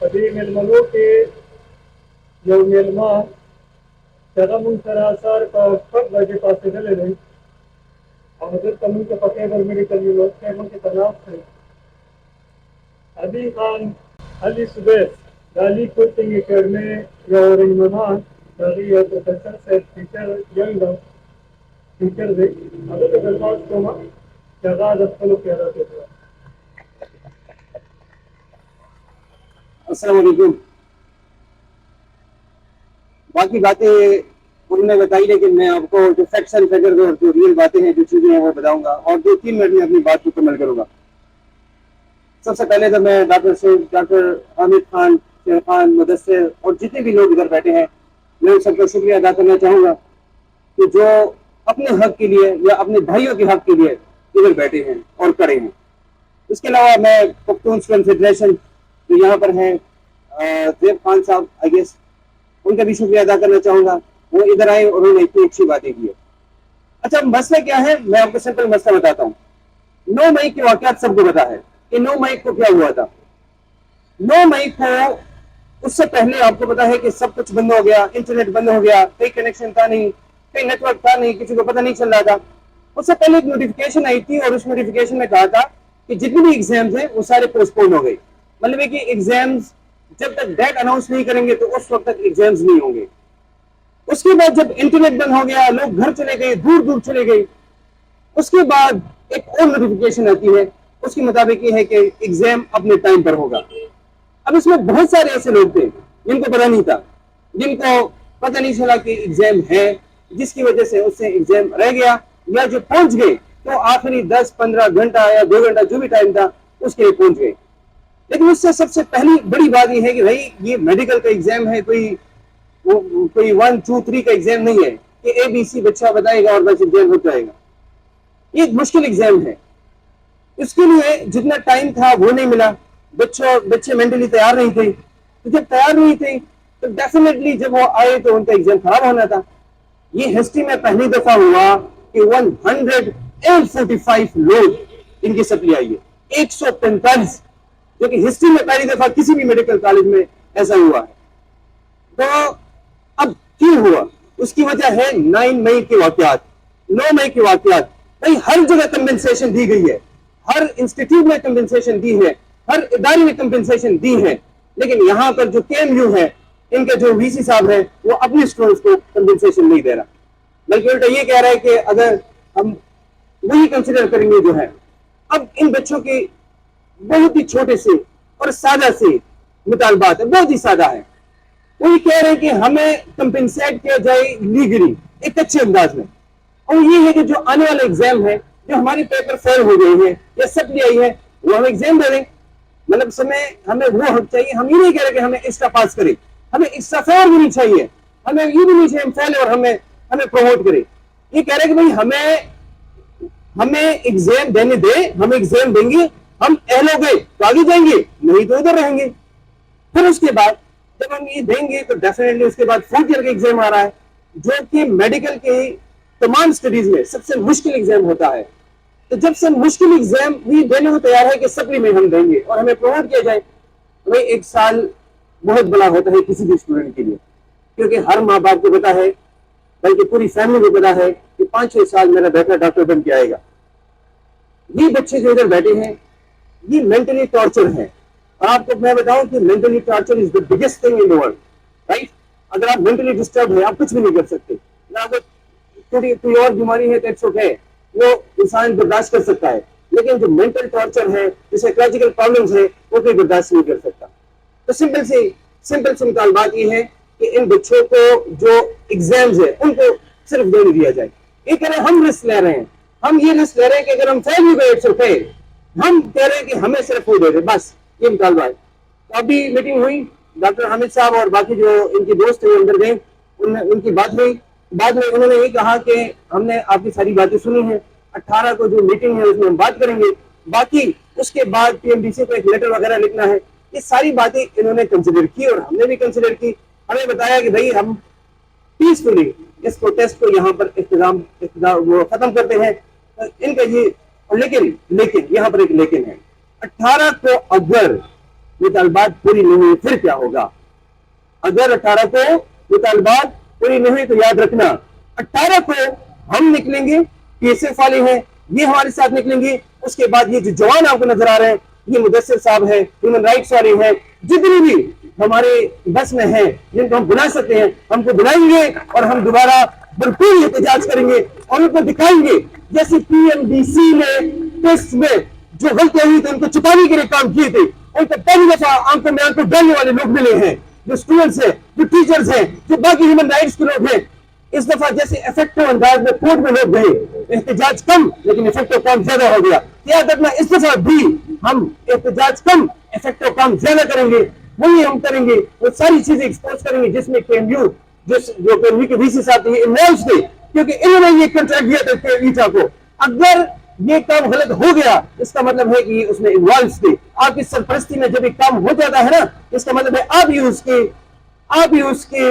Pati milmano ke yung milma jaga mun sarasar ka kab baje paase dale nahi और अगर कमी के पते पर मेडिकल यूनिवर्सिटी के तनाव से अभी खान अली सुबह गाली कोचिंग एकेडमी या और इमामान गाली या प्रोफेसर से टीचर यंग टीचर दे अगर तो गलबात को मां जगह दस्तलो कह रहा था अस्सलाम वालेकुम। बाकी बातें उन्होंने बताई, लेकिन मैं आपको जो फैक्ट्स एंड फिगर्स और जो रियल बातें हैं, जो चीज़ें हैं, वो बताऊंगा और 2-3 मिनट में अपनी बात मुकम्मल करूंगा। सबसे पहले तो मैं डॉक्टर शेख, डॉक्टर हामिद खान, शेर खान, मुदस्सिर और जितने भी लोग इधर बैठे हैं, मैं उन सबका शुक्रिया अदा करना चाहूँगा कि जो अपने हक के लिए या अपने भाइयों के हक के लिए इधर बैठे हैं और खड़े हैं। इसके अलावा मैं पख्तून स्टूडेंट फेडरेशन जो यहाँ पर हैं, ज़ेब खान साहब आई गेस, उनका भी शुक्रिया अदा करना चाहूँगा। वो इधर आए और उन्होंने इतनी अच्छी बातें की है। अच्छा, मसला क्या है, मैं आपको सिंपल मसला बताता हूँ। 9 मई के वाक़यात सबको पता है कि 9 मई को क्या हुआ था। 9 मई को उससे पहले आपको पता है कि सब कुछ बंद हो गया, इंटरनेट बंद हो गया, कोई कनेक्शन था नहीं, कोई नेटवर्क था नहीं, किसी को पता नहीं चल रहा था। उससे पहले एक नोटिफिकेशन आई थी और उस नोटिफिकेशन में कहा था कि जितने भी एग्जाम्स हैं वो सारे पोस्टपोन हो गए। मतलब है कि एग्जाम्स जब तक डेट अनाउंस नहीं करेंगे तो उस वक्त तक एग्जाम्स नहीं होंगे। उसके बाद जब इंटरनेट बंद हो गया, लोग घर चले गए, दूर दूर चले गए, उसके बाद एक और नोटिफिकेशन आती है, उसके मुताबिक ये है कि एग्जाम अपने टाइम पर होगा। अब इसमें बहुत सारे ऐसे लोग थे जिनको पता नहीं था, जिनको पता नहीं चला कि एग्जाम है, जिसकी वजह से उससे एग्जाम रह गया, या जो पहुंच गए तो आखिरी 10-15 घंटा या 2 घंटा जो भी टाइम था उसके लिए पहुंच गए। लेकिन उससे सबसे पहली बड़ी बात यह है कि भाई ये मेडिकल का एग्जाम है, कोई 1, 2, 3 का एग्जाम नहीं है कि ABC बच्चा बताएगा और बस एग्जाम हो जाएगा। ये एक मुश्किल एग्जाम है, इसके लिए जितना टाइम था वो नहीं मिला। बच्चे मेंटली तैयार नहीं थे, तो जब तैयार नहीं थे तो डेफिनेटली जब वो आए तो उनका एग्जाम खराब होना था। ये हिस्ट्री में पहली दफा हुआ कि 145 लोग इनकी सप्ली आई है, 145, जो कि हिस्ट्री में पहली दफा किसी भी मेडिकल कॉलेज में ऐसा हुआ है। तो अब क्यों हुआ, उसकी वजह है 9 मई के वाकयात। 9 मई के वाकयात भाई हर जगह कंपेंसेशन दी गई है, हर इंस्टीट्यूट में कंपेंसेशन दी है, हर इदारे में कंपेंसेशन दी है, लेकिन यहाँ पर जो KMU है, इनके जो VC साहब है, वो अपने स्टूडेंट्स को कंपेंसेशन नहीं दे रहा, बल्कि उल्टा ये कह रहा है कि अगर हम वही कंसिडर करेंगे जो है। अब इन बच्चों के बहुत ही छोटे से और सादा से मुतालबात है, बहुत ही सादा है। वो ये कह रहे हैं कि हमें कंपेंसेट किया जाए लीगली, एक अच्छे अंदाज में, और ये है कि जो आने वाला एग्जाम है, जो हमारे पेपर फेल हो गए हैं या सप्ली आई है, वो हम एग्जाम दे दें। मतलब समय हमें वो हक चाहिए। हम ये नहीं कह रहे कि हमें एक्स्ट्रा पास करे, हमें एक्स्ट्रा फेल भी नहीं चाहिए, हमें ये भी नहीं चाहिए हम फेल और हमें प्रमोट करे। ये कह रहे हैं कि भाई हमें एग्जाम देने दे, हम एग्जाम देंगे, हम अहल हो गए तो आगे जाएंगे, नहीं तो उधर रहेंगे। फिर उसके बाद जब हम ये देंगे तो डेफिनेटली उसके बाद 4th ईयर का एग्जाम आ रहा है, जो कि मेडिकल के तमाम स्टडीज में सबसे मुश्किल एग्जाम होता है। तो जब से मुश्किल एग्जाम भी देने को तैयार है कि सप्ली में हम देंगे और हमें प्रमोट किया जाए, तो भाई एक साल बहुत बड़ा होता है किसी भी स्टूडेंट के लिए, क्योंकि हर माँ बाप को पता है, बल्कि पूरी फैमिली को पता है कि 5-6 साल मेरा बेटा डॉक्टर बन के आएगा। ये बच्चे जो इधर बैठे हैं, ये मेंटली टॉर्चर है। और आपको मैं बताऊं कि mentally torture is the biggest thing in the world, right. अगर आप मेंटली डिस्टर्ब है, आप कुछ भी नहीं कर सकते। अगर कोई और बीमारी है तो इट्स ओके, वो इंसान बर्दाश्त कर सकता है, लेकिन जो मेंटल टॉर्चर है, जो साइकोलॉजिकल प्रॉब्लम्स है, वो कोई बर्दाश्त नहीं कर सकता। तो सिंपल सी बात ये है कि इन बच्चों को जो एग्जाम्स है उनको सिर्फ देने दिया जाए। ये कह रहे हैं हम रिस्क ले रहे हैं, हम ये रिस्क ले रहे हैं कि अगर हम फेल भी गए इट्स ओके, हम कह रहे हैं कि हमें सिर्फ वो दे दे, बस ये मुतालबा है। तो अभी मीटिंग हुई, डॉक्टर हामिद साहब और बाकी जो इनके दोस्त थे अंदर गए, उनकी बात हुई। बाद में उन्होंने ये कहा कि हमने आपकी सारी बातें सुनी हैं, 18 को जो मीटिंग है उसमें हम बात करेंगे, बाकी उसके बाद PMDC को एक लेटर वगैरह लिखना है। ये सारी बातें इन्होंने कंसिडर की और हमने भी कंसिडर की। हमें बताया कि भाई हम पीसफुली इस प्रोटेस्ट को यहाँ पर वो खत्म करते हैं। तो इनका ये, लेकिन यहाँ पर एक लेकिन है। 18 को अगर مطالبات پوری نہیں ہوئی پھر کیا ہوگا؟ اگر 18 کو مطالبات پوری نہیں ہوئی تو یاد رکھنا 18 کو ہم نکلیں گے، پی ایس ایف والے ہیں یہ ہمارے ساتھ نکلیں گے، اس کے بعد یہ جو جوان آپ کو نظر آ رہے ہیں یہ مدثر صاحب ہیں، ہیومن رائٹس والے ہیں، جتنی بھی ہمارے بس میں ہیں جن کو ہم بلا سکتے ہیں ہم کو بلائیں گے اور ہم دوبارہ بھرپور احتجاج کریں گے اور ان کو دکھائیں گے جیسے پی ایم ڈی سی میں ٹیسٹ میں جو غلطیاں ہوئی تھی ان کو چھپانے کے لیے کام کیے تھے، ان کو پہلی دفعہ آنکھوں میں آنکھوں ڈالنے والے لوگ ملے ہیں، جو اسٹوڈنٹس ہیں، جو ٹیچرز ہیں، جو باقی ہیومن رائٹس کے لوگ ہیں۔ اس دفعہ جیسے افیکٹو انداز میں کورٹ میں لوگ گئے، احتجاج کم لیکن افیکٹو کام زیادہ ہو گیا، یاد رکھنا اس دفعہ بھی ہم احتجاج کم افیکٹو کام زیادہ کریں گے، وہی ہم کریں گے، وہ ساری چیزیں ایکسپوز کریں گے جس میں کے ایم یو جو کے ایم یو کے وی سی صاحب تھے انوالوز تھے، کیونکہ انہوں نے یہ کنٹریکٹ دیا تھا ایٹا کو۔ اگر یہ کام غلط ہو گیا اس کا مطلب ہے کہ اس میں انوالوز تھے، آپ کی سرپرستی میں جب ایک کام ہو جاتا ہے نا اس کا مطلب ہے آپ ہی اس کے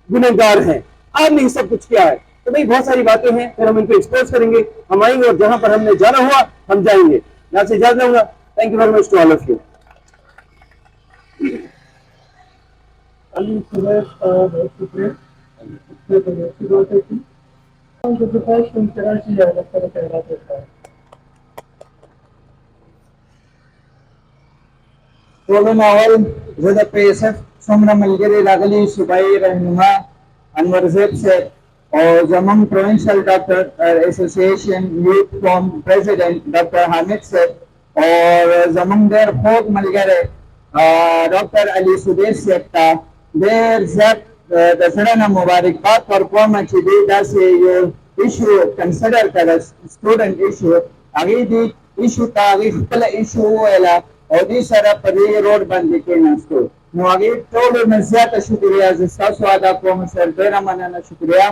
گنہگار ہیں، آپ نے سب کچھ کیا ہے۔ تو بھائی بہت ساری باتیں ہیں، پھر ہم ان کو ایکسپوز کریں گے، ہم آئیں گے اور جہاں پر ہم نے جانا ہوا ہم جائیں گے۔ میں آپ سے اجازت لوں گا، thank you very much to all of you. Ali صبح بہت شکریہ، اس نے بڑی اچھی باتیں کی۔ کراچی ہے اللہ تعالیٰ خیرات رکھتا ہے۔ ټولو ناول زه د پی ایس ایف څومره ملګري راغلي صوبایي رهنما انور زیب صاحب او زمونږ provincial doctor association youth forum president doctor Hamid صاحب اور زمونږ ډېر خوږ ملګری ډاکټر علي صبیر صاحب ته ډېر زیات د زړه نه مبارکباد ورکوم چې دوی داسې یو ایشو کنسیډر کړه سټوډنټ ایشو، هغې دې ایشو ته هغې خپله ایشو وویله او دې سره په دې روډ باندې کېناستو، نو هغې ټولو نه زیاته شکریه زه ستاسو ادا کوم سر، ډېره مننه، شکریه۔